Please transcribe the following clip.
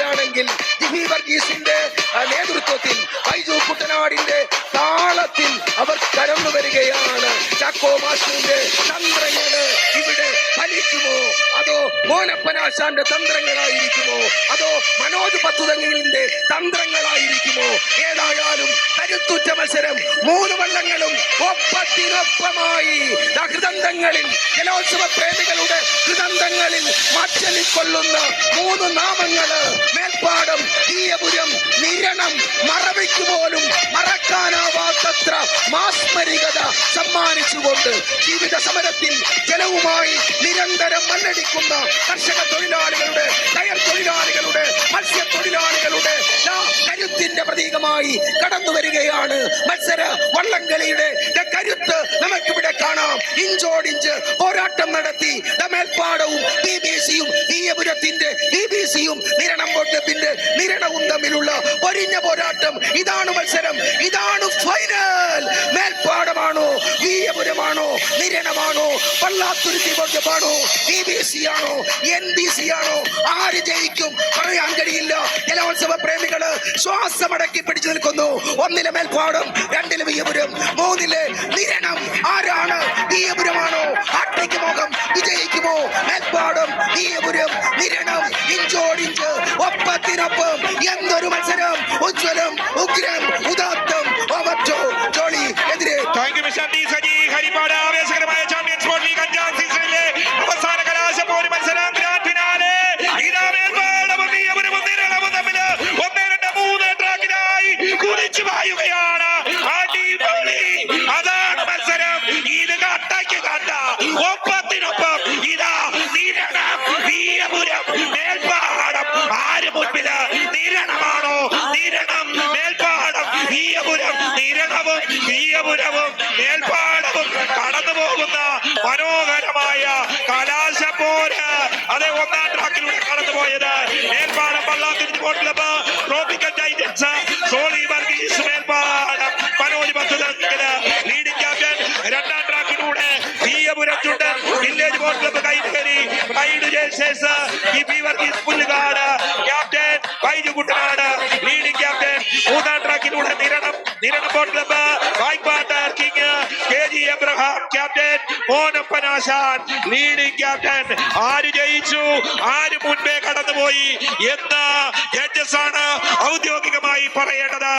നോക്കുകയാണെങ്കിൽ ജിഹി വർഗീസിന്റെ നേതൃത്വത്തിൽ ബൈജു കുട്ടനാടിന്റെ താളത്തിൽ അവർ കടന്നു വരികയാണ്. ചാക്കോ മാസ്റ്ററിന്റെ തന്ത്രങ്ങള് ഇവിടെ ഫലിക്കുമോ? അതോ മോനപ്പനാശാന്റെ തന്ത്രങ്ങളായിരിക്കുമോ? അതോ മനോജ് പത്തുതങ്ങിലിന്റെ തന്ത്രങ്ങളായിരിക്കുമോ? ഏതായാലും കരുത്തുറ്റ മത്സരം. 3 വള്ളങ്ങളും ഒപ്പത്തിനൊപ്പമായി ഹൃദന്തങ്ങളിൽ, ജലോത്സവ പ്രേമികളുടെ ഹൃദന്തങ്ങളിൽ മാറ്റലിക്കൊള്ളുന്ന 3 നാമങ്ങള് മേൽപ്പാടം, തീയപുരം, നിരണം. മറവിക്ക് പോലും മറക്കാനാവാത്തത്ര മാസ്മരികത സമ്മാനിച്ചുകൊണ്ട് ജീവിത സമരത്തിൽ ജലവുമായി നിരന്തരം മല്ലടിക്കുന്ന കർഷക തൊഴിലാളികളുടെ, കയർ തൊഴിലാളികളുടെ, മത്സ്യത്തൊഴിലാളികളുടെ കരുത്തിന്റെ പ്രതീകമായി കടന്നു വരികയാണ്. മത്സര വള്ളംകളിയുടെ കരുത്ത് നമുക്കിവിടെ കാണാം. ഇഞ്ചോടിഞ്ച് പോരാട്ടം നടത്തി മേൽപ്പാടവും BBC-യും ഈയപുരത്തിന്റെ BBC-യും നിരണം ബോട്ടത്തിന്റെ നിരണവും തമ്മിലുള്ള പൊരിഞ്ഞ പോരാട്ടം. ഇതാണ് മത്സരം, ഇതാണ് ഫൈനൽ. മേൽപ്പാടമാണോ, ഈയപുരമാണോ, നിരണമാണോ, പള്ളാത്തുരുത്തി ബോട്ടമാണോ, BBC-യാണോ, NBC ആണോ? ആര് ജയിക്കും പറയാൻ കഴിയില്ല. ജലോത്സവ പ്രേമികള് ശ്വാസമടക്കി പിടിച്ചു നിൽക്കുന്നു. 1 മേൽപ്പാടം, 2 ഈയപുരം, 3 നിരണം. ആരാണ്? ഈയപുരമാണോ? ആട്ടിക്ക് മുഖം വിജയിക്കുമോ? മേൽപ്പാടം, ഈയപുരം, നിരണം, ഇഞ്ചോടിഞ്ച് ഒപ്പത്തിനൊപ്പം. എന്തൊരു മത്സരം! ഉജ്ജ്വലം, ഉഗ്രം, ഉദാത്തം. ഓവർറ്റോ ജോളി എതിരെ. ഹരിപ്പാട് ആവേശകരമായ ചാമ്പ്യൻ സ്പോർട്സ് ലീഗ് 5ാം സീസണിലെ അവസാന കലാശപ്പോര് മത്സരം ഗ്രാൻഡ് ഫിനാലെ. ഇതാ മേൽപ്പാടവും ഈയപുരവും നിരണവും തമ്മിൽ 1, 2, 3 ട്രാക്കിനായി കുതിച്ചു പായുകയാണ്. അടിപൊളി! അതാണ് മത്സരം. ഇത് കട്ടയ്ക്ക് കട്ട. ഒപ്പത്തിനൊപ്പം ഇതാ നിരണം, ഈയപുരം, മേൽപ്പാടം. ആര് മുൻപില്? നിരണമാണോ? നിരണം, മേൽപ്പാടം, ഈയപുരം, നിരണവും ഈയപുരവും മേൽപ്പാടവും കടന്നു പോകുന്ന മനോഹരമായ കലാശപ്പോര്. അതെ, 1ാം ട്രാക്കിലൂടെ കടന്നുപോയത് Melpadam Pallathuruthy boat club, tropical titans, Soly Varghese Melpadam, Manoj പത്തുതങ്ങില് ലീഡിംഗ് ക്യാപ്റ്റൻ. 2ാം ട്രാക്കിലൂടെ Eeyapuram Chundan village boat club Kaithakari, pride ജേഴ്സേഴ്സ്, Jiby Varghese Pullukad, captain Baiju Kuttanad leading captain. 3ാം ട്രാക്കിലൂടെ നിരണം ബോട്ട് ക്ലബ്ബ്, വായ്പാട്ടർ കിങ്, KG എബ്രഹാം ക്യാപ്റ്റൻ, മോനപ്പനാശാൻ ലീഡിംഗ് ക്യാപ്റ്റൻ. ആര് ജയിച്ചു, ആര് മുൻപേ കടന്നുപോയി എന്ന് ജഡ്ജസ് ആണ് ഔദ്യോഗികമായി പറയേണ്ടത്.